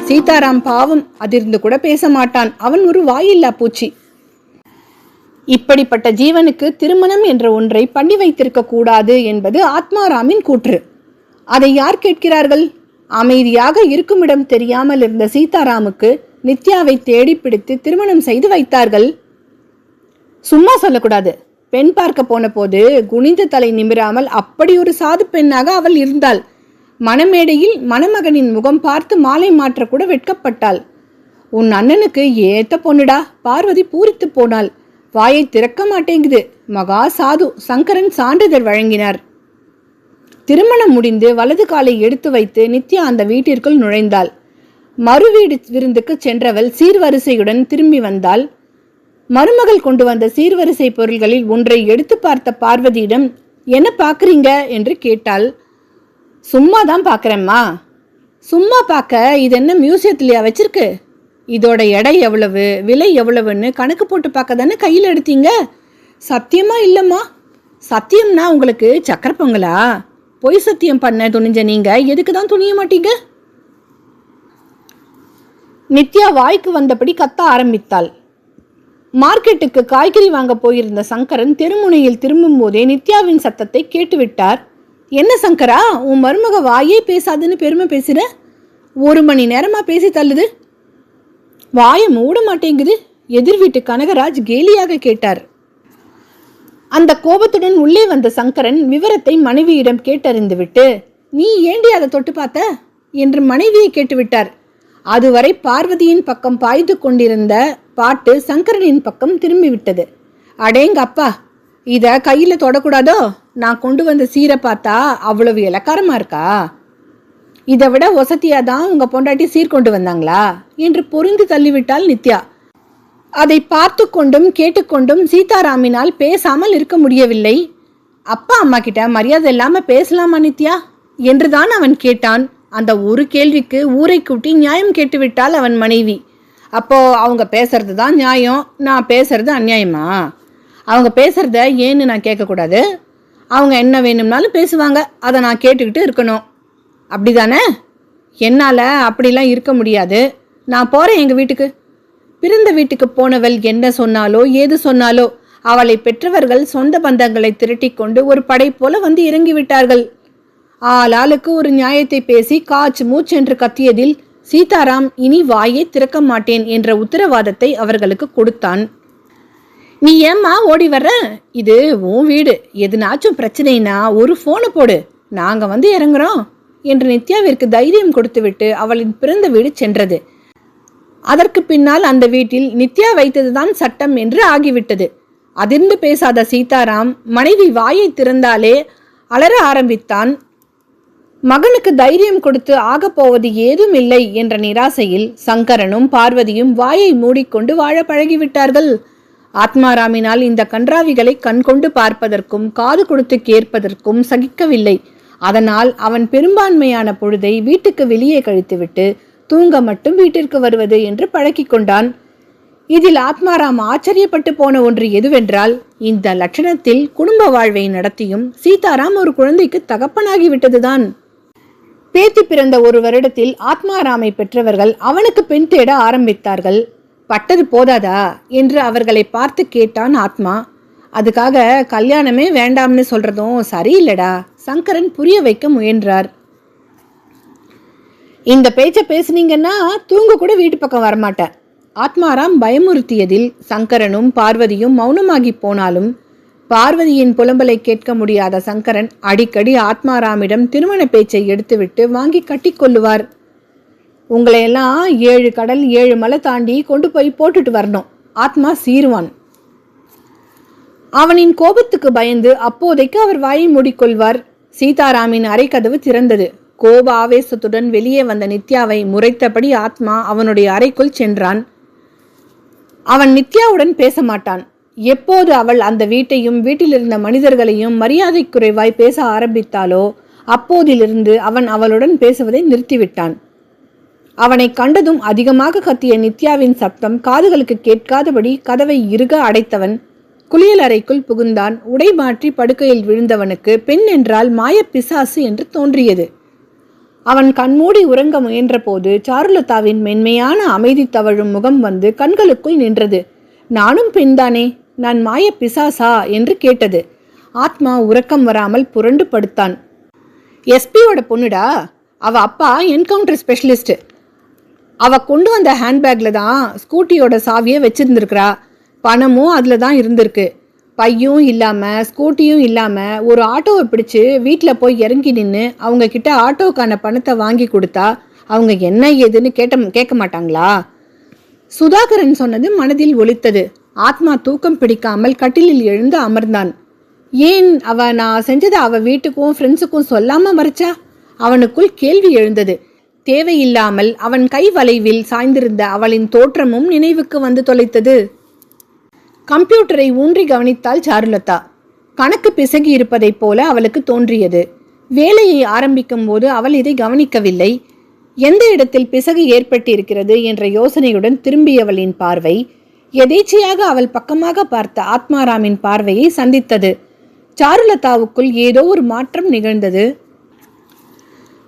சீதாராம் பாவம் அதிர்ந்து கூட பேச மாட்டான். அவன் ஒரு வாயில்லா பூச்சி. இப்படிப்பட்ட ஜீவனுக்கு திருமணம் என்ற ஒன்றை பண்ணி வைத்திருக்க கூடாது என்பது ஆத்மாராமின் கூற்று. அதை யார் கேட்கிறார்கள்? அமைதியாக இருக்குமிடம் தெரியாமல் இருந்த சீதாராமுக்கு நித்யாவை தேடி பிடித்து திருமணம் செய்து வைத்தார்கள். சும்மா சொல்லக்கூடாது. பெண் பார்க்க போன போது குனிந்த தலை நிமிராமல் அப்படி ஒரு சாது பெண்ணாக அவள் இருந்தாள். மணமேடையில் மணமகனின் முகம் பார்த்து மாலை மாற்ற கூட வெட்கப்பட்டாள். உன் அண்ணனுக்கு ஏத்த பொண்ணுடா. பார்வதி பூரித்து போனாள். வாயை திறக்க மாட்டேங்குது. மகா சாது சங்கரன் சான்றிதழ் வழங்கினார். திருமணம் முடிந்து வலது காலை எடுத்து வைத்து நித்யா அந்த வீட்டிற்குள் நுழைந்தாள். மறுவீடு விருந்துக்கு சென்றவள் சீர்வரிசையுடன் திரும்பி வந்தாள். மருமகள் கொண்டு வந்த சீர்வரிசை பொருள்களில் ஒன்றை எடுத்து பார்த்த பார்வதியிடம், என்ன பார்க்குறீங்க என்று கேட்டாள். சும்மா தான் பார்க்குறேம்மா. சும்மா பார்க்க இது என்ன மியூசியத்துலையா வச்சிருக்கு? இதோட எடை எவ்வளவு, விலை எவ்வளவுன்னு கணக்கு போட்டு பார்க்க தானே கையில் எடுத்தீங்க. சத்தியமா இல்லைம்மா. சத்தியம்னா உங்களுக்கு சக்கரை பொங்கலா? பொய் சத்தியம் பண்ண துணிஞ்ச நீங்க எதுக்கு தான் துணிய மாட்டீங்க? நித்யா வாய்க்கு வந்தபடி கத்த ஆரம்பித்தாள். மார்க்கெட்டுக்கு காய்கறி வாங்க போயிருந்த சங்கரன் தெருமுனையில் திரும்பும் போதே நித்யாவின் சத்தத்தை கேட்டுவிட்டார். என்ன சங்கரா, உன் மருமக வாயே பேசாதுன்னு பெருமை பேசுற? 1 மணி நேரமா பேசி தள்ளுது. வாயை மூட மாட்டேங்குது. எதிர் வீட்டு கனகராஜ் கேலியாக கேட்டார். அந்த கோபத்துடன் உள்ளே வந்த சங்கரன் விவரத்தை மனைவியிடம் கேட்டறிந்துவிட்டு, நீ ஏண்டி அதை தொட்டு பார்த்த என்று மனைவியை கேட்டுவிட்டார். அதுவரை பார்வதியின் பக்கம் பாய்ந்து கொண்டிருந்த பாட்டு சங்கரனின் பக்கம் திரும்பிவிட்டது. அடேங்க அப்பா, இத கையில தொடக்கூடாதோ? நான் கொண்டு வந்த சீரை பார்த்தா அவ்வளவு இலக்காரமா இருக்கா? இதை விட ஒசத்தியாதான் உங்க பொண்டாட்டி சீர் கொண்டு வந்தாங்களா என்று பொறிந்து தள்ளிவிட்டாள் நித்யா. அதை பார்த்து கொண்டும் கேட்டுக்கொண்டும் சீதாராமினால் பேசாமல் இருக்க முடியவில்லை. அப்பா அம்மா கிட்ட மரியாதை இல்லாம பேசலாமா நித்யா என்றுதான் அவன் கேட்டான். அந்த ஒரு கேள்விக்கு ஊரை கூட்டி நியாயம் கேட்டுவிட்டாள் அவன் மனைவி. அப்போ அவங்க பேசுறது தான் நியாயம், நான் பேசுறது அநியாயமா? அவங்க பேசுறத ஏன்னு நான் கேட்கக்கூடாது? அவங்க என்ன வேணும்னாலும் பேசுவாங்க, அதை நான் கேட்டுக்கிட்டு இருக்கணும், அப்படிதானே? என்னால் அப்படிலாம் இருக்க முடியாது. நான் போகிறேன் எங்கள் வீட்டுக்கு. பிறந்த வீட்டுக்கு போனவள் என்ன சொன்னாலோ ஏது சொன்னாலோ அவளை பெற்றவர்கள் சொந்த பந்தங்களை திரட்டி கொண்டு ஒரு படை போல வந்து இறங்கிவிட்டார்கள். ஆளாளுக்கு ஒரு நியாயத்தை பேசி காச்சு மூச்சென்று கத்தியதில் சீதாராம் இனி வாயை திறக்க மாட்டேன் என்ற உத்தரவாதத்தை அவர்களுக்கு கொடுத்தான். நீ ஏம்மா ஓடி வர்ற? இது உன் வீடு. எதுனாச்சும் பிரச்சனைனா ஒரு ஃபோனை போடு, நாங்க வந்து இறங்குறோம் என்று நித்யாவிற்கு தைரியம் கொடுத்துவிட்டு அவளின் பிறந்த வீடு சென்றது. அதற்கு பின்னால் அந்த வீட்டில் நித்யா வைத்ததுதான் சட்டம் என்று ஆகிவிட்டது. அதிர்ந்து பேசாத சீதாராம் மனைவி வாயை திறந்தாலே அலற ஆரம்பித்தான். மகனுக்கு தைரியம் கொடுத்து ஆகப்போவது ஏதும் இல்லை என்ற நிராசையில் சங்கரனும் பார்வதியும் வாயை மூடிக்கொண்டு வாழ பழகிவிட்டார்கள். ஆத்மாராமினால் இந்த கன்றாவிகளை கண்கொண்டு பார்ப்பதற்கும் காது கொடுத்து கேட்பதற்கும் சகிக்கவில்லை. அதனால் அவன் பெரும்பான்மையான பொழுதை வீட்டுக்கு வெளியே கழித்துவிட்டு தூங்க மட்டும் வீட்டிற்கு வருவது என்று பழக்கி கொண்டான். இதில் ஆத்மாராம் ஆச்சரியப்பட்டு போன ஒன்று எதுவென்றால், இந்த லட்சணத்தில் குடும்ப வாழ்வை நடத்தியும் சீதாராம் ஒரு குழந்தைக்கு தகப்பனாகிவிட்டதுதான். பேத்தி பிறந்த 1 வருடத்தில் ஆத்மாராமை பெற்றவர்கள் அவனுக்கு பெண் தேட ஆரம்பித்தார்கள். பட்டது போதாதா என்று அவர்களை பார்த்து கேட்டான் ஆத்மா. அதுக்காக கல்யாணமே வேண்டாம்னு சொல்றதும் சரியில்லடா, சங்கரன் புரிய வைக்க முயன்றார். இந்த பேச்சை பேசுனீங்கன்னா தூங்க கூட வீட்டு பக்கம் வரமாட்டேன். ஆத்மாராம் பயமுறுத்தியதில் சங்கரனும் பார்வதியும் மௌனமாகி போனாலும் பார்வதியின் புலம்பலை கேட்க முடியாத சங்கரன் அடிக்கடி ஆத்மாராமிடம் திருமண பேச்சை எடுத்துவிட்டு வாங்கி கட்டி கொள்ளுவார். உங்களையெல்லாம் 7 கடல் 7 மலை தாண்டி கொண்டு போய் போட்டுட்டு வரணும், ஆத்மா சீருவான். அவனின் கோபத்துக்கு பயந்து அப்போதைக்கு அவர் வாயை மூடிக்கொள்வார். சீதாராமின் அறைக்கதவு திறந்தது. கோப ஆவேசத்துடன் வெளியே வந்த நித்யாவை முறைத்தபடி ஆத்மா அவனுடைய அறைக்குள் சென்றான். அவன் நித்யாவுடன் பேச மாட்டான். எப்போது அவள் அந்த வீட்டையும் வீட்டிலிருந்த மனிதர்களையும் மரியாதை குறைவாய் பேச ஆரம்பித்தாலோ அப்போதிலிருந்து அவன் அவளுடன் பேசுவதை நிறுத்திவிட்டான். அவனை கண்டதும் அதிகமாக கத்திய நித்யாவின் சப்தம் காதுகளுக்கு கேட்காதபடி கதவை இறுக அடைத்தவன் குளியல் அறைக்குள் புகுந்தான். உடை மாற்றி படுக்கையில் விழுந்தவனுக்கு பெண் என்றால் மாய பிசாசு என்று தோன்றியது. அவன் கண்மூடி உறங்க முயன்றபோது சாருலதாவின் மென்மையான அமைதி தவழும் முகம் வந்து கண்களுக்குள் நின்றது. நானும் பெண்தானே, நான் மாய பிசாசா என்று கேட்டது. ஆத்மா உறக்கம் வராமல் புரண்டு படுத்தான். எஸ்பியோட பொண்ணுடா, அவ அப்பா என்கவுண்டர் ஸ்பெஷலிஸ்ட். அவ கொண்டு வந்த ஹேண்ட்பேக்ல தான் ஸ்கூட்டியோட சாவியை வச்சிருந்துருக்கிறா. பணமும் அதில் தான் இருந்திருக்கு. பையும் இல்லாமல் ஸ்கூட்டியும் இல்லாமல் ஒரு ஆட்டோவை பிடிச்சு வீட்டில் போய் இறங்கி நின்று அவங்க கிட்ட ஆட்டோக்கான பணத்தை வாங்கி கொடுத்தா அவங்க என்ன ஏதுன்னு கேட்க மாட்டாங்களா? சுதாகரன் சொன்னது மனதில் ஒலித்தது. ஆத்மா தூக்கம் பிடிக்காமல் கட்டிலில் எழுந்து அமர்ந்தான். ஏன் நான் செஞ்சதை அவ வீட்டுக்கும் ஃப்ரெண்ட்ஸுக்கும் சொல்லாம மறைச்சா? அவனுக்குள் கேள்வி எழுந்தது. தேவையில்லாமல் அவன் கை வளைவில் சாய்ந்திருந்த அவளின் தோற்றமும் நினைவுக்கு வந்து தொலைத்தது. கம்ப்யூட்டரை ஊன்றி கவனித்தாள் சாருலதா. கணக்கு பிசகி இருப்பதைப் போல அவளுக்கு தோன்றியது. வேலையை ஆரம்பிக்கும் போது அவள் இதை கவனிக்கவில்லை. எந்த இடத்தில் பிசகு ஏற்பட்டிருக்கிறது என்ற யோசனையுடன் திரும்பியவளின் பார்வை எதேச்சையாக அவள் பக்கமாக பார்த்த ஆத்மாராமின் பார்வையை சந்தித்தது. சாருலதாவுக்குள் ஏதோ ஒரு மாற்றம் நிகழ்ந்தது.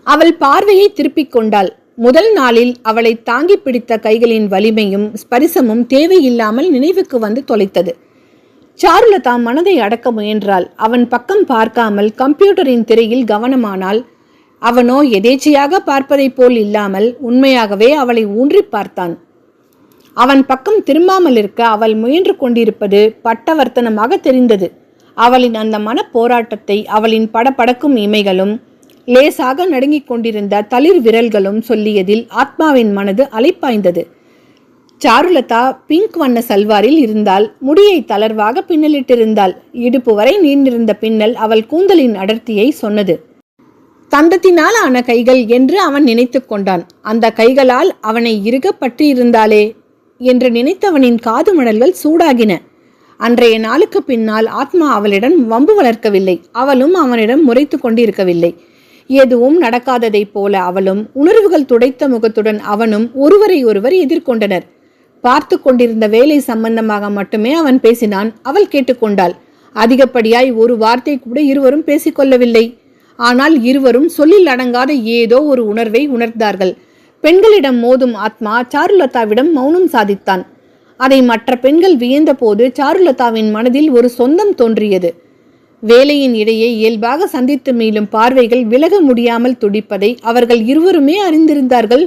அவள் பார்வையை திருப்பிக் கொண்டாள். முதல் நாளில் அவளை தாங்கி பிடித்த கைகளின் வலிமையும் ஸ்பரிசமும் தேவையில்லாமல் நினைவுக்கு வந்து தொலைத்தது. சாருலதா மனதை அடக்க முயன்றாள். அவன் பக்கம் பார்க்காமல் கம்ப்யூட்டரின் திரையில் கவனமானாள். அவனோ எதேச்சையாக பார்ப்பதைப் போல் இல்லாமல் உண்மையாகவே அவளை ஊன்றி பார்த்தான். அவன் பக்கம் திரும்பாமல் இருக்க அவள் முயன்று கொண்டிருப்பது பட்டவர்த்தனமாக தெரிந்தது. அவளின் அந்த மனப்போராட்டத்தை அவளின் படபடக்கும் இமைகளும் லேசாக நடுங்கிக் கொண்டிருந்த தளிர் விரல்களும் சொல்லியதில் ஆத்மாவின் மனது அலைப்பாய்ந்தது. சாருலதா பிங்க் வண்ண சல்வாரில் இருந்தால், முடியை தளர்வாக பின்னலிட்டிருந்தாள். இடுப்பு வரை நீண்டிருந்த பின்னல் அவள் கூந்தலின் அடர்த்தியை சொன்னது. தந்தத்தினால் ஆன கைகள் என்று அவன் நினைத்து கொண்டான். அந்த கைகளால் அவனை இறுக பற்றி இருந்தாளே என்று நினைத்தவனின் காது மடல்கள் சூடாகின. அன்றைய நாளுக்கு பின்னால் ஆத்மா அவளிடம் வம்பு வளர்க்கவில்லை. அவளும் அவனிடம் முறைத்து கொண்டிருக்கவில்லை. எதுவும் நடக்காததைப் போல அவளும் உணர்வுகள் துடைத்த முகத்துடன் அவனும் ஒருவரை ஒருவர் எதிர்கொண்டனர். பார்த்து கொண்டிருந்த வேலை சம்பந்தமாக மட்டுமே அவன் பேசினான். அவள் கேட்டுக்கொண்டாள். அதிகப்படியாய் ஒரு வார்த்தை கூட இருவரும் பேசிக்கொள்ளவில்லை. ஆனால் இருவரும் சொல்லில் அடங்காத ஏதோ ஒரு உணர்வை உணர்ந்தார்கள். பெண்களிடம் மோதும் ஆத்மா சாருலதாவிடம் மௌனம் சாதித்தான். அதை மற்ற பெண்கள் வியந்த போது சாருலதாவின் மனதில் ஒரு சொந்தம் தோன்றியது. வேலையின் இடையே இயல்பாக சந்தித்து மீளும் பார்வைகள் விலக முடியாமல் துடிப்பதை அவர்கள் இருவருமே அறிந்திருந்தார்கள்.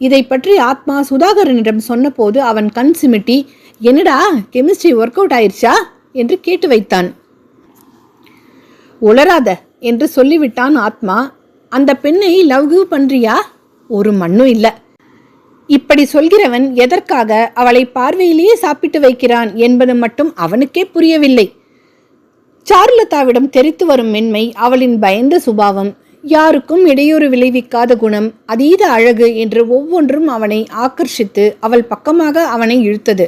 இதை பற்றி ஆத்மா சுதாகரனிடம் சொன்னபோது அவன் கண் சிமிட்டி, என்னடா கெமிஸ்ட்ரி ஒர்க் அவுட் ஆயிடுச்சா என்று கேட்டு வைத்தான். உளராத என்று சொல்லிவிட்டான் ஆத்மா. அந்த பெண்ணை லவ் பண்றியா? ஒரு மண்ணும் இல்ல. இப்படி சொல்கிறவன் எதற்காக அவளை பார்வையிலேயே சாப்பிட்டு வைக்கிறான் என்பது மட்டும் அவனுக்கே புரியவில்லை. சாருலதாவிடம் தெரித்து வரும் மென்மை, அவளின் பயந்த சுபாவம், யாருக்கும் இடையூறு விளைவிக்காத குணம், அதீத அழகு என்று ஒவ்வொன்றும் அவனை ஆக்கர்ஷித்து அவள் பக்கமாக அவனை இழுத்தது.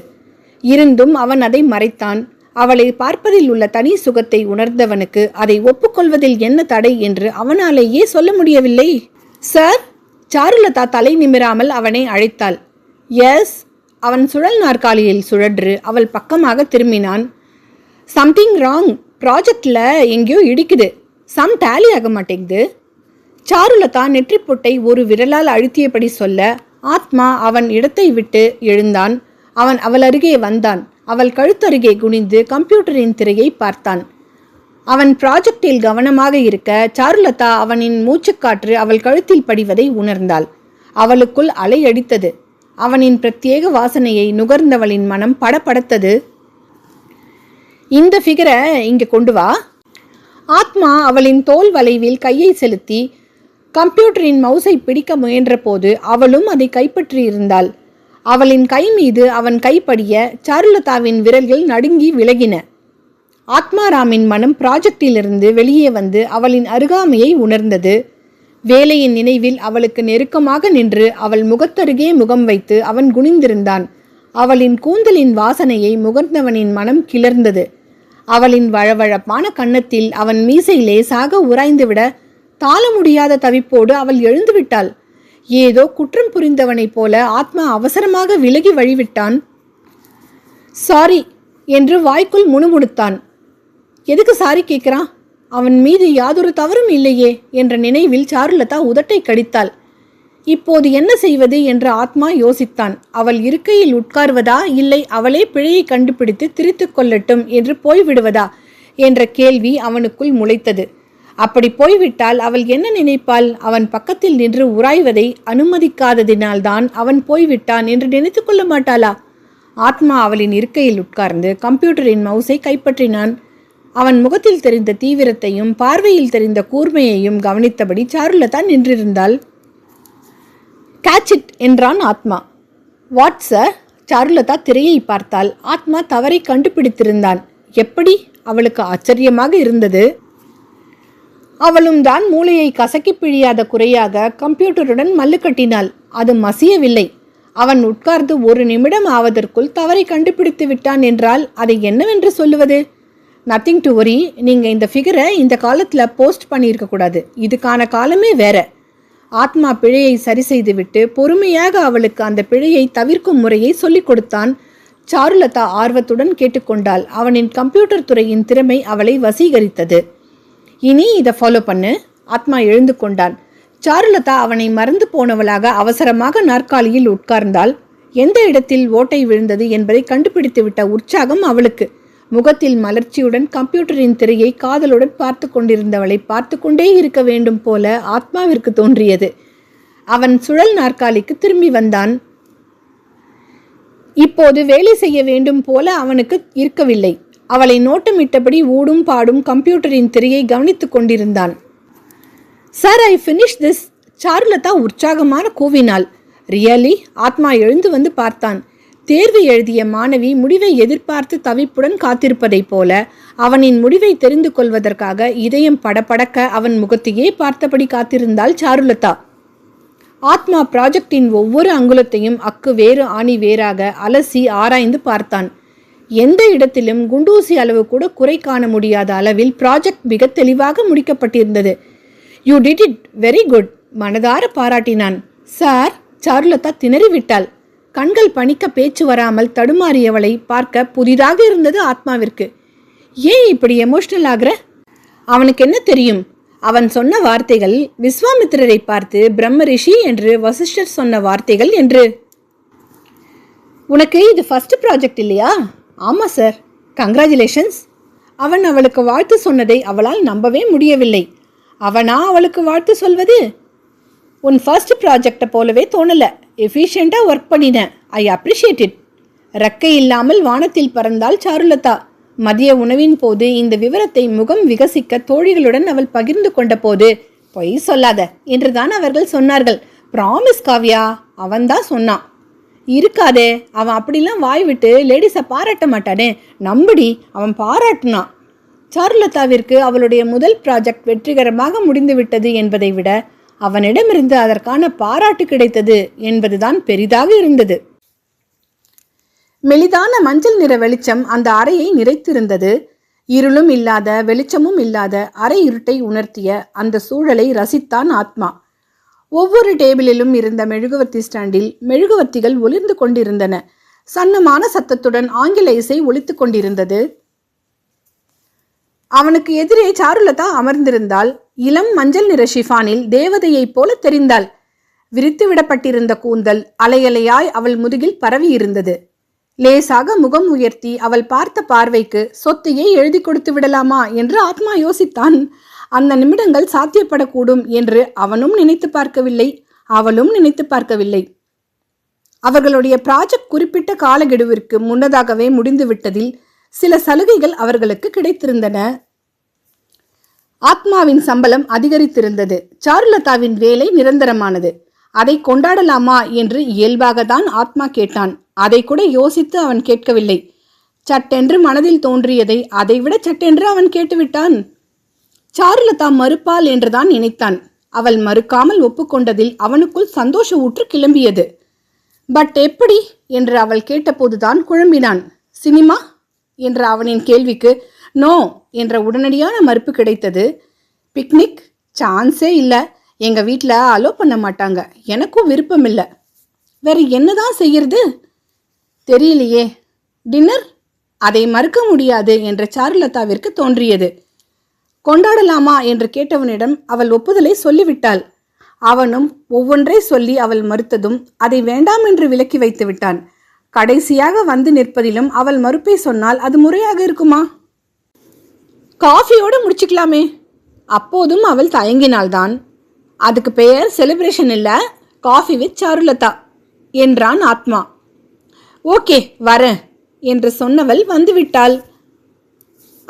இருந்தும் அவன் அதை மறைத்தான். அவளை பார்ப்பதில் உள்ள தனி சுகத்தை உணர்ந்தவனுக்கு அதை ஒப்புக்கொள்வதில் என்ன தடை என்று அவனாலேயே சொல்ல முடியவில்லை. சார், சாருலதா தலை நிமிராமல் அவனை அழைத்தாள். எஸ். அவன் சுழல் நாற்காலியில் சுழன்று அவள் பக்கமாக திரும்பினான். சம்திங் ராங், ப்ராஜெக்டில் எங்கேயோ இடிக்குது, சம் டேலி ஆக மாட்டேங்குது. சாருலதா நெற்றிப்பொட்டை ஒரு விரலால் அழுத்தியபடி சொல்ல ஆத்மா அவன் இடத்தை விட்டு எழுந்தான். அவன் அவள் அருகே வந்தான். அவள் கழுத்தருகே குனிந்து கம்ப்யூட்டரின் திரையை பார்த்தான். அவன் ப்ராஜெக்டில் கவனமாக இருக்க சாருலதா அவனின் மூச்சுக்காற்று அவள் கழுத்தில் படிவதை உணர்ந்தாள். அவளுக்குள் அலை அடித்தது. அவனின் பிரத்யேக வாசனையை நுகர்ந்தவளின் மனம் படபடத்தது. இந்த ஃபிகரை இங்கே கொண்டு வா. ஆத்மா அவளின் தோல் வளைவில் கையை செலுத்தி கம்ப்யூட்டரின் மவுஸை பிடிக்க முயன்ற போது அவளும் அதை கைப்பற்றியிருந்தாள். அவளின் கை மீது அவன் கைப்படிய சாருலதாவின் விரல்கள் நடுங்கி விலகின. ஆத்மாராமின் மனம் ப்ராஜெக்டிலிருந்து வெளியே வந்து அவளின் அருகாமையை உணர்ந்தது. வேலையின் நினைவில் அவளுக்கு நெருக்கமாக நின்று அவள் முகத்தருகே முகம் வைத்து அவன் குனிந்திருந்தான். அவளின் கூந்தலின் வாசனையை முகர்ந்தவனின் மனம் கிளர்ந்தது. அவளின் வழவழப்பான கன்னத்தில் அவன் மீசை லேசாக உராய்ந்துவிட தாள முடியாத தவிப்போடு அவள் எழுந்துவிட்டாள். ஏதோ குற்றம் புரிந்தவனைப் போல ஆத்மா அவசரமாக விலகி வழிவிட்டான். சாரி என்று வாய்க்குள் முணுமுணுத்தான். எதுக்கு சாரி கேட்குறான்? அவன் மீது யாதொரு தவறும் இல்லையே என்ற நினைவில் சாருலதா உதட்டை கடித்தாள். இப்போது என்ன செய்வது என்று ஆத்மா யோசித்தான். அவள் இருக்கையில் உட்கார்வதா, இல்லை அவளே பிழையை கண்டுபிடித்து திரித்து கொள்ளட்டும் என்று போய்விடுவதா என்ற கேள்வி அவனுக்குள் முளைத்தது. அப்படி போய்விட்டால் அவள் என்ன நினைப்பாள்? அவன் பக்கத்தில் நின்று உராய்வதை அனுமதிக்காததினால்தான் அவன் போய்விட்டான் என்று நினைத்து கொள்ள மாட்டாளா? ஆத்மா அவளின் இருக்கையில் உட்கார்ந்து கம்ப்யூட்டரின் மவுஸை கைப்பற்றினான். அவன் முகத்தில் தெரிந்த தீவிரத்தையும் பார்வையில் தெரிந்த கூர்மையையும் கவனித்தபடி சாருலதா நின்றிருந்தாள். கேட்ச் இட் என்றான் ஆத்மா. What sir? சாருலதா திரையை பார்த்தாள். ஆத்மா தவறை கண்டுபிடித்திருந்தான். எப்படி? அவளுக்கு ஆச்சரியமாக இருந்தது. அவளும் தான் மூளையை கசக்கி பிழியாத குறையாக கம்ப்யூட்டருடன் மல்லு கட்டினாள். அது மசியவில்லை. அவன் உட்கார்ந்து 1 நிமிடம் ஆவதற்குள் தவறை கண்டுபிடித்து விட்டான் என்றால் அதை என்னவென்று சொல்லுவது? Nothing to worry. நீங்கள் இந்த ஃபிகரை இந்த காலத்தில் போஸ்ட் பண்ணியிருக்க கூடாது. இதுக்கான காலமே வேற. ஆத்மா பிழையை சரி செய்துவிட்டு பொறுமையாக அவளுக்கு அந்த பிழையை தவிர்க்கும் முறையை சொல்லிக் கொடுத்தான். சாருலதா ஆர்வத்துடன் கேட்டுக்கொண்டாள். அவனின் கம்ப்யூட்டர் துறையின் திறமை அவளை வசீகரித்தது. இனி இதை ஃபாலோ பண்ணு. ஆத்மா எழுந்து கொண்டான். சாருலதா அவனை மறந்து போனவளாக அவசரமாக நாற்காலியில் உட்கார்ந்தாள். எந்த இடத்தில் ஓட்டை விழுந்தது என்பதை கண்டுபிடித்துவிட்ட உற்சாகம் அவளுக்கு. முகத்தில் மலர்ச்சியுடன் கம்ப்யூட்டரின் திரையை காதலுடன் பார்த்து கொண்டிருந்தவளை பார்த்து கொண்டே இருக்க வேண்டும் போல ஆத்மாவிற்கு தோன்றியது. அவன் சுழல் நாற்காலிக்கு திரும்பி வந்தான். இப்போது வேலை செய்ய வேண்டும் போல அவனுக்கு இருக்கவில்லை. அவளை நோட்டமிட்டபடி ஊடும் பாடும் கம்ப்யூட்டரின் திரையை கவனித்துக் கொண்டிருந்தான். Sir, I finish this. Charulata உற்சாகமான கூவினாள். ரியலி? ஆத்மா எழுந்து வந்து பார்த்தான். தேர்வு எழுதிய மாணவி முடிவை எதிர்பார்த்து தவிப்புடன் காத்திருப்பதைப் போல அவனின் முடிவை தெரிந்து கொள்வதற்காக இதயம் படபடக்க அவன் முகத்தையே பார்த்தபடி காத்திருந்தாள் சாருலதா. ஆத்மா ப்ராஜெக்டின் ஒவ்வொரு அங்குலத்தையும் அக்கு வேறு ஆணி வேறாக அலசி ஆராய்ந்து பார்த்தான். எந்த இடத்திலும் குண்டூசி அளவு கூட குறை காண முடியாத அளவில் ப்ராஜெக்ட் மிக தெளிவாக முடிக்கப்பட்டிருந்தது. You did it very good. மனதார பாராட்டினான். சார்? சாருலதா திணறிவிட்டாள். கண்கள் பணிக்க பேச்சு வராமல் தடுமாறியவளை பார்க்க புதிதாக இருந்தது ஆத்மாவிற்கு. ஏன் இப்படி எமோஷனல் ஆகிற? அவனுக்கு என்ன தெரியும்? அவன் சொன்ன வார்த்தைகள் விஸ்வாமித்திரரை பார்த்து பிரம்ம ரிஷி என்று வசிஷ்டர் சொன்ன வார்த்தைகள் என்று. உனக்கு இது ஃபர்ஸ்ட் ப்ராஜெக்ட் இல்லையா? ஆமாம் சார். கங்க்ராச்சுலேஷன்ஸ். அவன் அவளுக்கு வாழ்த்து சொன்னதை அவளால் நம்பவே முடியவில்லை. அவனா அவளுக்கு வாழ்த்து சொல்வது? உன் ஃபர்ஸ்ட் ப்ராஜெக்டை போலவே தோணலை. எஃபிஷியண்டாக ஒர்க் பண்ணினேன். I appreciate it. ரெக்கை இல்லாமல் வானத்தில் பறந்தாள் சாருலதா. மதிய உணவின் போது இந்த விவரத்தை முகம் விகசிக்க தோழிகளுடன் அவள் பகிர்ந்து கொண்ட போது, பொய் சொல்லாத என்றுதான் அவர்கள் சொன்னார்கள். ப்ராமிஸ் காவ்யா, அவன்தான் சொன்னான். இருக்காதே, அவன் அப்படிலாம் வாய் விட்டு லேடிஸை பாராட்ட மாட்டானே. நம்படி, அவன் பாராட்டினான். சாருலதாவிற்கு அவளுடைய முதல் ப்ராஜெக்ட் வெற்றிகரமாக முடிந்துவிட்டது என்பதை விட அவனிடமிருந்து அதற்கான பாராட்டு கிடைத்தது என்பதுதான் பெரிதாக இருந்தது. மெலிதான மஞ்சள் நிற வெளிச்சம் அந்த அறையை நிறைத்திருந்தது. இருளும் இல்லாத வெளிச்சமும் இல்லாத அறை இருட்டை உணர்த்திய அந்த சூழலை ரசித்தான் ஆத்மா. ஒவ்வொரு டேபிளிலும் இருந்த மெழுகுவர்த்தி ஸ்டாண்டில் மெழுகுவர்த்திகள் ஒளிர்ந்து கொண்டிருந்தன. சன்னமான சத்தத்துடன் ஆங்கில இசை ஒலித்து கொண்டிருந்தது. அவனுக்கு எதிரே சாருலதா அமர்ந்திருந்தாள். இளம் மஞ்சள் நிற ஷிஃபானில் தேவதையைப் போல தெரிந்தாள். விரித்து விடப்பட்டிருந்த கூந்தல் அலையலையாய் அவள் முதுகில் பரவி இருந்தது. லேசாக முகம் உயர்த்தி அவள் பார்த்த பார்வைக்கு சொத்தையே எழுதி கொடுத்து விடலாமா என்று ஆத்மா யோசித்தான். அந்த நிமிடங்கள் சாத்தியப்படக்கூடும் என்று அவனும் நினைத்து பார்க்கவில்லை, அவளும் நினைத்து பார்க்கவில்லை. அவர்களுடைய ப்ராஜெக்ட் குறிப்பிட்ட காலக்கெடுவிற்கு முன்னதாகவே முடிந்துவிட்டதில் சில சலுகைகள் அவர்களுக்கு கிடைத்திருந்தன. ஆத்மாவின் சம்பளம் அதிகரித்திருந்தது. சாருலதாவின் வேலை நிரந்தரமானது. அதை கொண்டாடலாமா என்று இயல்பாக தான் ஆத்மா கேட்டான். அதை கூட யோசித்து அவன் கேட்கவில்லை. சட்டென்று மனதில் தோன்றியதை அதைவிட சட்டென்று அவன் கேட்டுவிட்டான். சாருலதா மறுப்பாள் என்றுதான் நினைத்தான். அவள் மறுக்காமல் ஒப்புக்கொண்டதில் அவனுக்குள் சந்தோஷ ஊற்று கிளம்பியது. பட் எப்படி என்று அவள் கேட்டபோதுதான் குழம்பினான். சினிமா என்ற அவனின் கேள்விக்கு நோ என்ற உடனடியான மறுப்பு கிடைத்தது. பிக்னிக் சான்ஸே இல்லை, எங்கள் வீட்டில் அலோ பண்ண மாட்டாங்க, எனக்கும் விருப்பம் இல்லை. வேற என்னதான் செய்யறது தெரியலையே. டின்னர் அதை மறுக்க முடியாது என்ற சாருலதாவிற்கு தோன்றியது. கொண்டாடலாமா என்று கேட்டவனிடம் அவள் ஒப்புதலை சொல்லிவிட்டாள். அவனும் ஒவ்வொன்றை சொல்லி அவள் மறுத்ததும் அதை வேண்டாம் என்று விலக்கி வைத்து விட்டான். கடைசியாக வந்து நிற்பதிலும் அவள் மறுப்பை சொன்னால் அது முறையாக இருக்குமா? காஃபியோடு முடிச்சுக்கலாமே. அப்போதும் அவள் தயங்கினாள்தான். அதுக்கு பெயர் செலிப்ரேஷன் இல்லை, காஃபி வித் சாருலதா என்றான் ஆத்மா. ஓகே வரேன் என்று சொன்னவள் வந்துவிட்டாள்.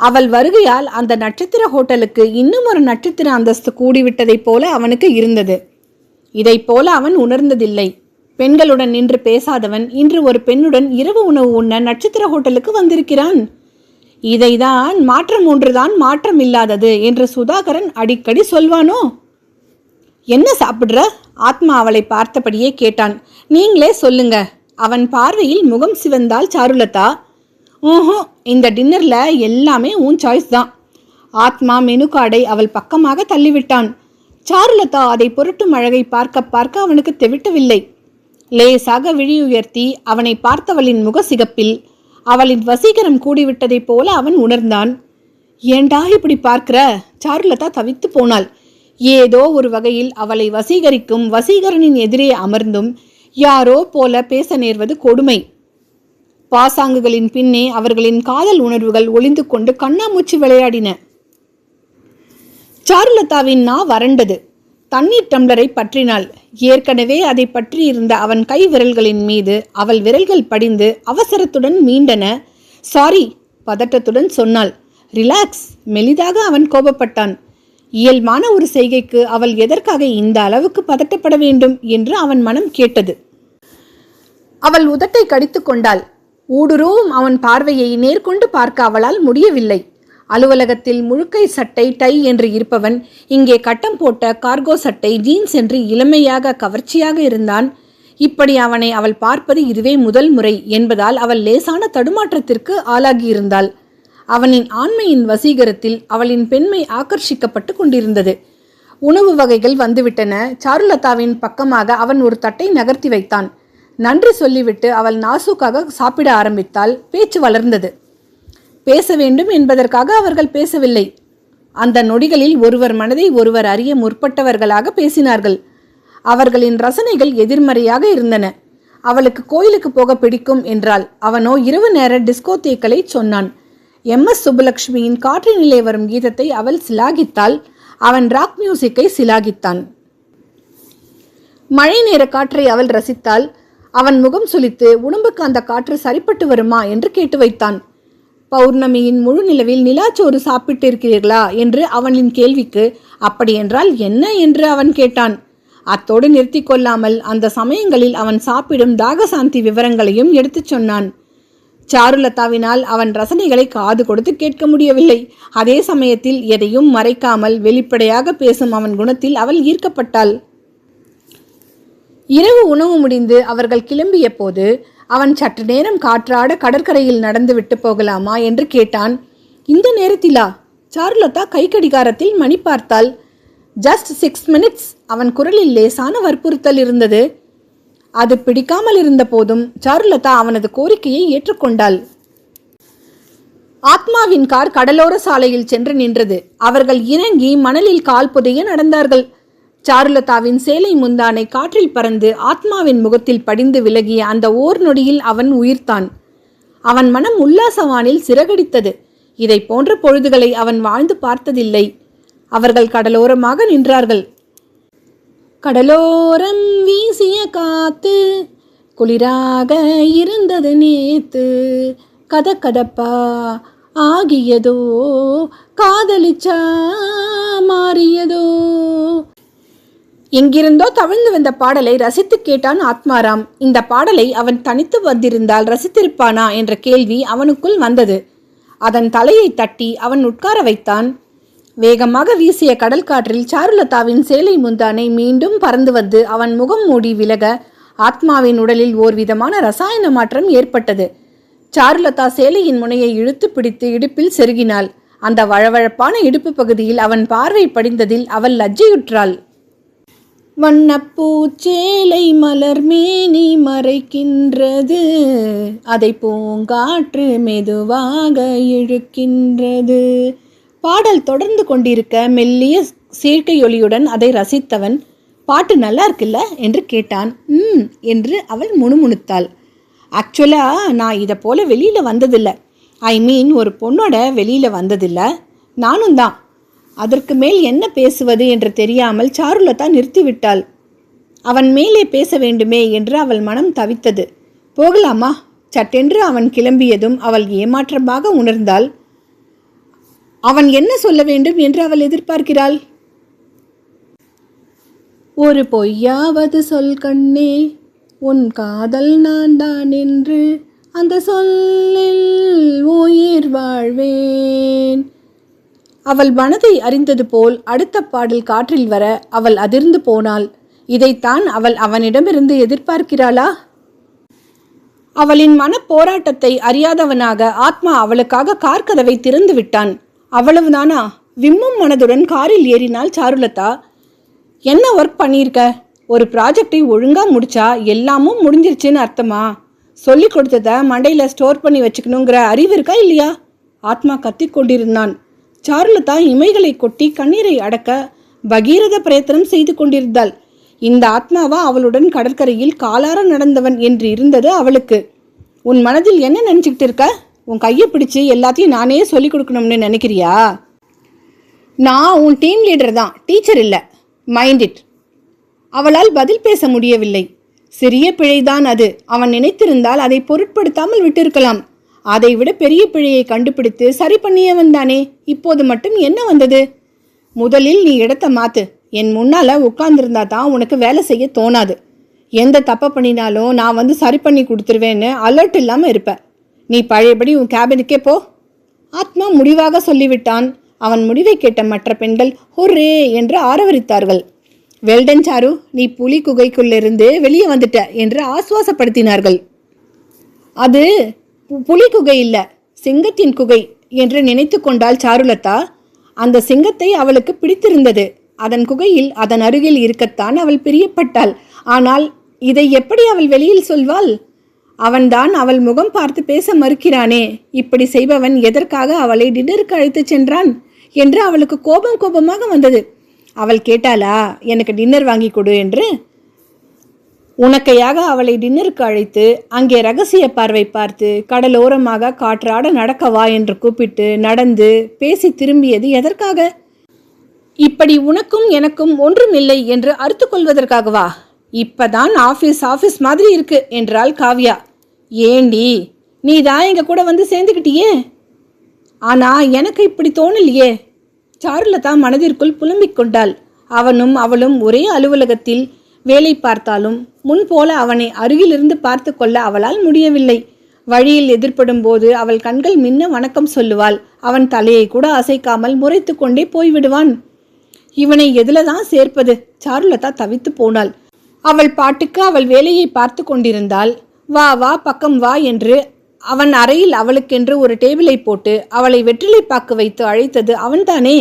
அவள் வருகையால் அந்த நட்சத்திர ஹோட்டலுக்கு இன்னும் ஒரு நட்சத்திர அந்தஸ்து கூடிவிட்டதைப் போல அவனுக்கு இருந்தது. இதைப் போல அவன் உணர்ந்ததில்லை. பெண்களுடன் நின்று பேசாதவன் இன்று ஒரு பெண்ணுடன் இரவு உணவு உண்ண நட்சத்திர ஹோட்டலுக்கு வந்திருக்கிறான். இதைதான் மாற்றம் ஒன்றுதான் மாற்றம் இல்லாதது என்று சுதாகரன் அடிக்கடி சொல்வானோ? என்ன சாப்பிட்ற? ஆத்மா அவளை பார்த்தபடியே கேட்டான். நீங்களே சொல்லுங்க. அவன் பார்வையில் முகம் சிவந்தாள் சாருலதா. ஓஹோ, இந்த டின்னர்ல எல்லாமே உன் சாய்ஸ் தான். ஆத்மா மெனு கார்டை அவள் பக்கமாக தள்ளிவிட்டான். சாருலதா அதை புரட்டும் அழகை பார்க்க பார்க்க அவனுக்கு தெவிட்டவில்லை. லேசாக விழி உயர்த்தி அவனை பார்த்தவளின் முக சிகப்பில் அவளின் வசீகரம் கூடிவிட்டதைப் போல அவன் உணர்ந்தான். ஏண்டா இப்படி பார்க்கிற? சாருலதா தவித்து போனாள். ஏதோ ஒரு வகையில் அவளை வசீகரிக்கும் வசீகரனின் எதிரே அமர்ந்தும் யாரோ போல பேச நேர்வது கொடுமை. பாசாங்குகளின் பின்னே அவர்களின் காதல் உணர்வுகள் ஒளிந்து கொண்டு கண்ணாமூச்சி விளையாடின. சாருலதாவின் நா வறண்டது. தண்ணீர் டம்ளரை பற்றினாள். ஏற்கனவே அதை பற்றியிருந்த அவன் கை விரல்களின் மீது அவள் விரல்கள் படிந்து அவசரத்துடன் மீண்டன. சாரி, பதட்டத்துடன் சொன்னாள். ரிலாக்ஸ். மெலிதாக அவன் கோபப்பட்டான். இயல்பான ஒரு செய்கைக்கு அவள் எதற்காக இந்த அளவுக்கு பதட்டப்பட வேண்டும் என்று அவன் மனம் கேட்டது. அவள் உதட்டை கடித்து கொண்டாள். ஊடுருவும் அவன் பார்வையை நேர்கொண்டு பார்க்க அவளால் முடியவில்லை. அலுவலகத்தில் முழுக்கை சட்டை டை என்று இருப்பவன் இங்கே கட்டம் போட்ட கார்கோ சட்டை ஜீன்ஸ் என்று இளமையாக கவர்ச்சியாக இருந்தான். இப்படி அவனை அவள் பார்ப்பது இதுவே முதல் முறை என்பதால் அவள் லேசான தடுமாற்றத்திற்கு ஆளாகியிருந்தாள். அவனின் ஆண்மையின் வசீகரத்தில் அவளின் பெண்மை ஆக்கர்ஷிக்கப்பட்டு கொண்டிருந்தது. உணவு வகைகள் வந்துவிட்டன. சாருலதாவின் பக்கமாக அவன் ஒரு தட்டை நகர்த்தி வைத்தான். நன்றி சொல்லிவிட்டு அவள் நாசூக்காக சாப்பிட ஆரம்பித்தாள். பேச்சு வளர்ந்தது. பேச வேண்டும் என்பதற்காக அவர்கள் பேசவில்லை. அந்த நொடிகளில் ஒருவர் மனதை ஒருவர் அறிய முற்பட்டவர்களாக பேசினார்கள். அவர்களின் ரசனைகள் எதிர்மறையாக இருந்தன. அவளுக்கு கோயிலுக்கு போக பிடிக்கும் என்றால் அவனோ இரவு நேர டிஸ்கோதேக்களை சொன்னான். MS சுப்புலட்சுமியின் காற்றினிலே வரும் கீதத்தை அவள் சிலாகித்தாள். அவன் ராக் மியூசிக்கை சிலாகித்தான். மழை நேர காற்றை அவள் ரசித்தாள். அவன் முகம் சுளித்து உடம்புக்கு அந்த காற்று சரிப்பட்டு வருமா என்று கேட்டு வைத்தான். பௌர்ணமியின் முழு நிலவில் நிலாச்சோறு சாப்பிட்டிருக்கிறீர்களா என்று அவனின் கேள்விக்கு அப்படியென்றால் என்ன என்று அவன் கேட்டான். அத்தோடு நிறுத்தி கொள்ளாமல் அந்த சமயங்களில் அவன் சாப்பிடும் தாகசாந்தி விவரங்களையும் எடுத்துச் சொன்னான். சாருலதாவினால் அவன் ரசனைகளை காது கொடுத்து கேட்க முடியவில்லை. அதே சமயத்தில் எதையும் மறைக்காமல் வெளிப்படையாக பேசும் அவன் குணத்தில் அவள் ஈர்க்கப்பட்டாள். இரவு உணவு முடிந்து அவர்கள் கிளம்பிய போது அவன் சற்று நேரம் காற்றாட கடற்கரையில் நடந்து விட்டு போகலாமா என்று கேட்டான். இந்த நேரத்திலா? சாருலதா கை கடிகாரத்தில் மணி பார்த்தாள். Just 6 minutes. அவன் குரலில் லேசான வற்புறுத்தல் இருந்தது. அது பிடிக்காமல் இருந்த போதும் சாருலதா அவனது கோரிக்கையை ஏற்றுக்கொண்டாள். ஆத்மாவின் கார் கடலோர சாலையில் சென்று நின்றது. அவர்கள் இறங்கி மணலில் கால் புதைய நடந்தார்கள். சாருலதாவின் சேலை முந்தானை காற்றில் பறந்து ஆத்மாவின் முகத்தில் படிந்து விலகிய அந்த ஓர் நொடியில் அவன் உயிர்த்தான். அவன் மனம் உல்லாசவானில் சிறகடித்தது. இதை போன்ற பொழுதுகளை அவன் வாழ்ந்து பார்த்ததில்லை. அவர்கள் கடலோரமாக நின்றார்கள். கடலோரம் வீசிய காத்து குளிராக இருந்தது நேத்து, கதகதப்பா ஆகியதோ காதலிச்சா மாறியதோ. எங்கிருந்தோ தவிழ்ந்து வந்த பாடலை ரசித்து கேட்டான் ஆத்மாராம். இந்த பாடலை அவன் தனித்து வந்திருந்தால் ரசித்திருப்பானா என்ற கேள்வி அவனுக்குள் வந்தது. அதன் தலையை தட்டி அவன் உட்கார வைத்தான். வேகமாக வீசிய கடல் காற்றில் சாருலதாவின் சேலை முந்தானை மீண்டும் பறந்து வந்து அவன் முகம் மூடி விலக ஆத்மாவின் உடலில் ஓர் விதமான ரசாயன மாற்றம் ஏற்பட்டது. சாருலதா சேலையின் முனையை இழுத்து பிடித்து இடுப்பில் செருகினாள். அந்த வழவழப்பான இடுப்பு பகுதியில் அவன் பார்வை படிந்ததில் அவள் லஜ்ஜையுற்றாள். வண்ணப்பூச்சேலை மலர் மேனி மறைக்கின்றது, அதை பூங்காற்று மெதுவாக இழுக்கின்றது. பாடல் தொடர்ந்து கொண்டிருக்க மெல்லிய சேர்க்கையொலியுடன் அதை ரசித்தவன், பாட்டு நல்லா இருக்குல்ல என்று கேட்டான். என்று அவள் முணுமுணுத்தாள். ஆக்சுவலாக நான் இதை போல வெளியில் வந்ததில்லை. ஒரு பொண்ணோட வெளியில் வந்ததில்லை. நானும் தான். அதற்கு மேல் என்ன பேசுவது என்று தெரியாமல் சாருலதா நிறுத்திவிட்டாள். அவன் மேலே பேச வேண்டுமே என்று அவள் மனம் தவித்தது. போகலாமா? சட்டென்று அவன் கிளம்பியதும் அவள் ஏமாற்றமாக உணர்ந்தாள். அவன் என்ன சொல்ல வேண்டும் என்று அவள் எதிர்பார்க்கிறாள். ஒரு பொய்யாவது சொல் கண்ணே, உன் காதல் நான் தான் என்று அந்த சொல்லில் உயிர் வாழ்வேன். அவள் மனதை அறிந்தது போல் அடுத்த பாடல் காற்றில் வர அவள் அதிர்ந்து போனாள். இதைத்தான் அவள் அவனிடமிருந்து எதிர்பார்க்கிறாளா? அவளின் மனப்போராட்டத்தை அறியாதவனாக ஆத்மா அவளுக்காக கார் கதவை திறந்து விட்டான். அவ்வளவுதானா? விம்மும் மனதுடன் காரில் ஏறினாள் சாருலதா. என்ன ஒர்க் பண்ணியிருக்க? ஒரு ப்ராஜெக்டை ஒழுங்காக முடிச்சா எல்லாமும் முடிஞ்சிருச்சுன்னு அர்த்தமா? சொல்லி கொடுத்ததை மண்டையில் ஸ்டோர் பண்ணி வச்சுக்கணுங்கிற அறிவு இருக்கா இல்லையா? ஆத்மா கத்திக்கொண்டிருந்தான். சாருலதா இமைகளை கொட்டி கண்ணீரை அடக்க பகீரத பிரயத்தனம் செய்து கொண்டிருந்தாள். இந்த ஆத்மாவா அவளுடன் கடற்கரையில் காலார நடந்தவன் என்று இருந்தது அவளுக்கு. உன் மனதில் என்ன நினச்சிக்கிட்டு இருக்க? உன் கையை பிடிச்சு எல்லாத்தையும் நானே சொல்லிக் கொடுக்கணும்னு நினைக்கிறியா? நான் உன் டீம் லீடர் தான், டீச்சர் இல்லை. Mind it. அவளால் பதில் பேச முடியவில்லை. சிறிய பிழைதான் அது. அவன் நினைத்திருந்தால் அதை பொருட்படுத்தாமல் விட்டிருக்கலாம். அதை விட பெரிய பிழையை கண்டுபிடித்து சரி பண்ணியவன் தானே. இப்போது மட்டும் என்ன வந்தது? முதலில் நீ இடத்தை மாத்து. என் முன்னால் உட்கார்ந்துருந்தா தான் உனக்கு வேலை செய்ய தோணாது. எந்த தப்பை பண்ணினாலும் நான் வந்து சரி பண்ணி கொடுத்துருவேன்னு அலர்ட் இல்லாமல் இருப்ப. நீ பழையபடி உன் கேபினுக்கே போ. ஆத்மா முடிவாக சொல்லிவிட்டான். அவன் முடிவை கேட்ட மற்ற பெண்கள் ஹொர்ரே என்று ஆரவரித்தார்கள். வெல்டன் சாரு, நீ புலி குகைக்குள்ளிருந்து வெளியே வந்துட்ட என்று ஆசுவாசப்படுத்தினார்கள். அது புலி குகை இல்லை, சிங்கத்தின் குகை என்று நினைத்து கொண்டாள் சாருலதா. அந்த சிங்கத்தை அவளுக்கு பிடித்திருந்தது. அதன் குகையில் அதன் அருகில் இருக்கத்தான் அவள் பிரியப்பட்டாள். ஆனால் இதை எப்படி அவள் வெளியில் சொல்வாள்? அவன்தான் அவள் முகம் பார்த்து பேச மறுக்கிறானே. இப்படி செய்பவன் எதற்காக அவளை டின்னருக்கு அழைத்து சென்றான் என்று அவளுக்கு கோபமாக வந்தது. அவள் கேட்டாளா, எனக்கு டின்னர் வாங்கி கொடு என்று? உனக்கையாக அவளை டின்னருக்கு அழைத்து அங்கே ரகசிய பார்வை பார்த்து கடலோரமாக காற்றாட நடக்கவா என்று கூப்பிட்டு நடந்து பேசி திரும்பியது எதற்காக? இப்படி உனக்கும் எனக்கும் ஒன்றும் இல்லை என்று அறுத்து கொள்வதற்காகவா? இப்பதான் ஆஃபீஸ் மாதிரி இருக்கு என்றாள் காவ்யா. ஏண்டி, நீ தான் எங்க கூட வந்து சேர்ந்துக்கிட்டியே. ஆனா எனக்கு இப்படி தோணலையே. சாருலதா மனதிற்குள் புலம்பிக் கொண்டாள். அவனும் அவளும் ஒரே அலுவலகத்தில் வேலை பார்த்தாலும் முன்போல அவனை அருகிலிருந்து பார்த்து கொள்ள அவளால் முடியவில்லை. வழியில் எதிர்படும் போது அவள் கண்கள் மின்ன வணக்கம் சொல்லுவாள். அவன் தலையை கூட அசைக்காமல் முறைத்து கொண்டே போய்விடுவான். இவனை எதுலதான் சேர்ப்பது? சாருலதா தவித்து போனாள். அவள் பாட்டுக்கு அவள் வேலையை பார்த்து கொண்டிருந்தாள். வா வா பக்கம் வா என்று அவன் அறையில் அவளுக்கென்று ஒரு டேபிளை போட்டு அவளை வெற்றிலை பாக்கு வைத்து அழைத்தது அவன்தானே.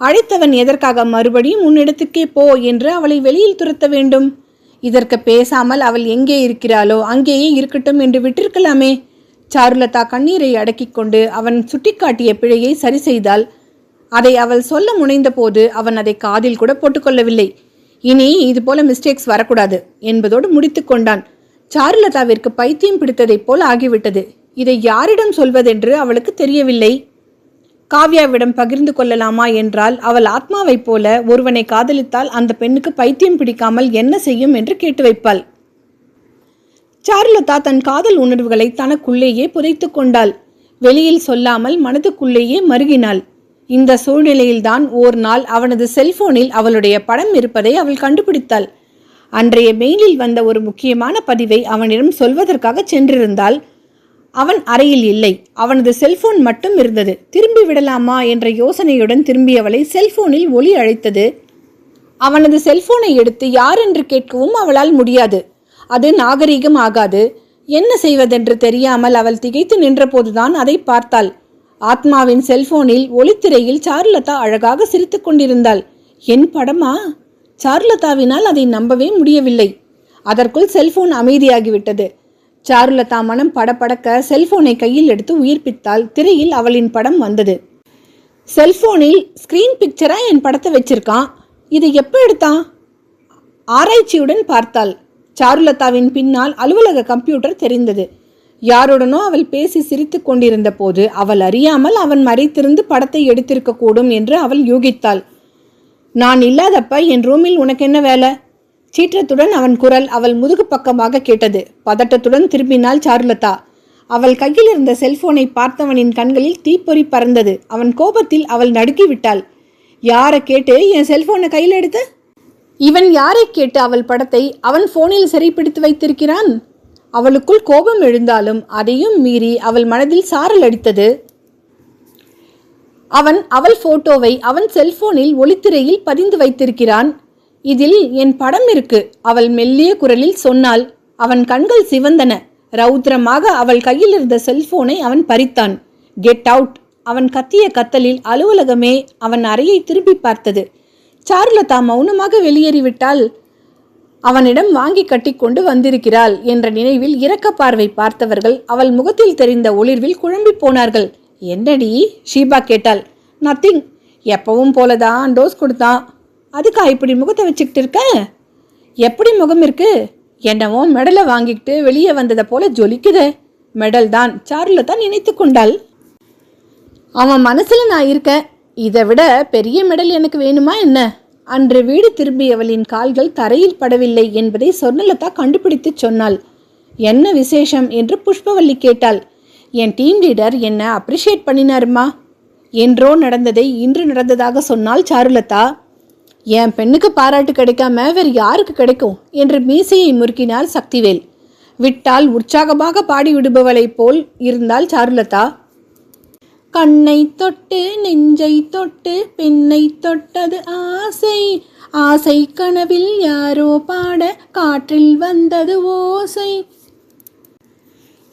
அழைத்தவன் எதற்காக மறுபடியும் உன்னிடத்துக்கே போ என்று அவளை வெளியில் துரத்த வேண்டும்? இதற்கு பேசாமல் அவள் எங்கே இருக்கிறாளோ அங்கேயே இருக்கட்டும் என்று விட்டிருக்கலாமே. சாருலதா கண்ணீரை அடக்கிக் கொண்டு அவன் சுட்டிக்காட்டிய பிழையை சரி செய்தாள். அதை அவள் சொல்ல முனைந்த போது அவன் அதை காதில் கூட போட்டுக்கொள்ளவில்லை. இனி இது போல மிஸ்டேக்ஸ் வரக்கூடாது என்பதோடு முடித்து கொண்டான். சாருலதாவிற்கு பைத்தியம் பிடித்ததைப் போல் ஆகிவிட்டது. இதை யாரிடம் சொல்வதென்று அவளுக்கு தெரியவில்லை. காவ்யாவிடம் பகிர்ந்து கொள்ளலாமா என்றால் அவள் ஆத்மாவைப் போல ஒருவனை காதலித்தால் அந்த பெண்ணுக்கு பைத்தியம் பிடிக்காமல் என்ன செய்யும் என்று கேட்டு வைப்பாள். சாருலதா தன் காதல் உணர்வுகளை தனக்குள்ளேயே புதைத்து கொண்டாள். வெளியில் சொல்லாமல் மனதுக்குள்ளேயே மருகினாள். இந்த சூழ்நிலையில்தான் ஓர் நாள் அவனது செல்போனில் அவளுடைய படம் இருப்பதை அவள் கண்டுபிடித்தாள். அன்றைய மெயிலில் வந்த ஒரு முக்கியமான பதிவை அவனிடம் சொல்வதற்காக சென்றிருந்தாள். அவன் அறையில் இல்லை. அவனது செல்போன் மட்டும் இருந்தது. திரும்பி விடலாமா என்ற யோசனையுடன் திரும்பியவளை செல்போனில் ஒலி அழைத்தது. அவனது செல்போனை எடுத்து யார் என்று கேட்கவும் அவளால் முடியாது. அது நாகரீகம் ஆகாது. என்ன செய்வதென்று தெரியாமல் அவள் திகைத்து நின்றபோதுதான் அதை பார்த்தாள். ஆத்மாவின் செல்போனில் ஒளித்திரையில் சாருலதா அழகாக சிரித்து கொண்டிருந்தாள். என் படமா? சாருலதாவினால் அதை நம்பவே முடியவில்லை. அதற்குள் செல்போன் அமைதியாகிவிட்டது. சாருலதா மனம் படபடக்க செல்போனை கையில் எடுத்து உயிர்ப்பித்தால் திரையில் அவளின் படம் வந்தது. செல்போனில் ஸ்கிரீன் பிக்சரா என் படத்தை வச்சிருக்கான். இதை எப்போ எடுத்தான்? ஆராய்ச்சியுடன் பார்த்தாள். சாருலதாவின் பின்னால் அலுவலக கம்ப்யூட்டர் தெரிந்தது. யாருடனோ அவள் பேசி சிரித்து கொண்டிருந்த போது அவள் அறியாமல் அவன் மறைத்திருந்து படத்தை எடுத்திருக்க கூடும் என்று அவள் யூகித்தாள். நான் இல்லாதப்ப என் ரூமில் உனக்கு என்ன வேலை? சீற்றத்துடன் அவன் குரல் அவள் முதுகு பக்கமாக கேட்டது. பதட்டத்துடன் திரும்பினாள் சாருலதா. அவள் கையில் இருந்த செல்போனை பார்த்தவனின் கண்களில் தீப்பொறி பறந்தது. அவன் கோபத்தில் அவள் நடுக்கிவிட்டாள். யாரை கேட்டு என் செல்போனை கையில் எடுத்து? இவன் யாரை கேட்டு அவள் படத்தை அவன் போனில் சிறைப்பிடித்து வைத்திருக்கிறான்? அவளுக்குள் கோபம் எழுந்தாலும் அதையும் மீறி அவள் மனதில் சாரல் அடித்தது. அவன் அவள் போட்டோவை அவன் செல்போனில் ஒளித்திரையில் பதிந்து வைத்திருக்கிறான். இதில் என் படம் இருக்கு, அவள் மெல்லிய குரலில் சொன்னாள். அவன் கண்கள் சிவந்தன. ரௌத்ரமாக அவள் கையில் இருந்த செல்போனை அவன் பறித்தான். Get out! அவன் கத்திய கத்தலில் அலுவலகமே அவன் அறையை திரும்பி பார்த்தது. சாருலதா மௌனமாக வெளியேறிவிட்டாள். அவனிடம் வாங்கி கட்டிக்கொண்டு வந்திருக்கிறாள் என்ற நினைவில் இரக்க பார்வை பார்த்தவர்கள் அவள் முகத்தில் தெரிந்த ஒளிர்வில் குழம்பி போனார்கள். என்னடி? ஷீபா கேட்டாள். நத்திங், எப்பவும் போலதான் டோஸ் கொடுத்தான். அதுக்கா இப்படி முகத்தை வச்சுக்கிட்டு இருக்க? எப்படி முகம் இருக்கு? என்னவோ மெடலை வாங்கிக்கிட்டு வெளியே வந்ததை போல ஜொலிக்குதே. மெடல் தான், சாருலதா நினைத்து கொண்டாள். அவன் மனசுல நான் இருக்கேன். இதை விட பெரிய மெடல் எனக்கு வேணுமா என்ன? அன்று வீடு திரும்பியவளின் கால்கள் தரையில் படவில்லை என்பதை சொர்ணலதா கண்டுபிடித்து சொன்னாள். என்ன விசேஷம் என்று புஷ்பவல்லி கேட்டாள். என் டீம் லீடர் என்ன அப்ரிஷியேட் பண்ணினாருமா. என்றோ நடந்ததை இன்று நடந்ததாக சொன்னாள் சாருலதா. என் பெண்ணுக்கு பாராட்டு கிடைக்காம வேறு யாருக்கு கிடைக்கும் என்று மீசையை முறுக்கினார் சக்திவேல். விட்டால் உற்சாகமாக பாடிவிடுபவளைப் போல் இருந்தாள் சாருலதா. கண்ணை தொட்டு நெஞ்சை தொட்டு பெண்ணை தொட்டது ஆசை, ஆசை கனவில் யாரோ பாட காற்றில் வந்தது ஓசை.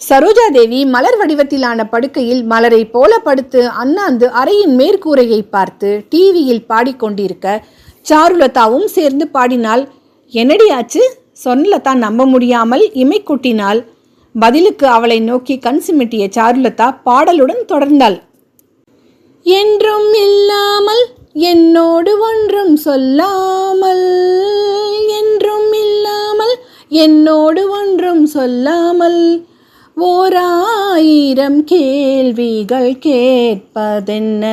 சரோஜாதேவி மலர் வடிவத்திலான படுக்கையில் மலரை போல படுத்து அண்ணாந்து அறையின் மேற்கூரையை பார்த்து டிவியில் பாடிக்கொண்டிருக்க சாருலதாவும் சேர்ந்து பாடினாள். என்னடி ஆச்சு? சொர்ணலதா நம்ப முடியாமல் இமை கொட்டினாள். பதிலுக்கு அவளை நோக்கி கண் சிமிட்டிய சாருலதா பாடலுடன் தொடர்ந்தாள். என்றும் இல்லாமல் என்னோடு ஒன்றும் சொல்லாமல், என்றும் இல்லாமல் என்னோடு ஒன்றும் சொல்லாமல், ஓராயிரம் கேள்விகள் கேட்பதென்ன.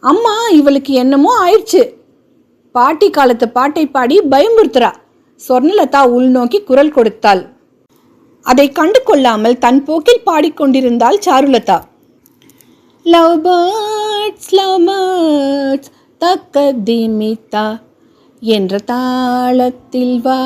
அம்மா, இவளுக்கு என்னமோ ஆயிடுச்சு. பாட்டி காலத்து பாட்டை பாடி பயமுறுத்துறா. சொர்ணலதா உள்நோக்கி குரல் கொடுத்தாள். அதை கண்டு கொள்ளாமல் தன் போக்கில் பாடிக்கொண்டிருந்தாள் சாருலதா. லவ் பேர்ட்ஸ் தக்க திமிதா என்ற தாளத்தில் வா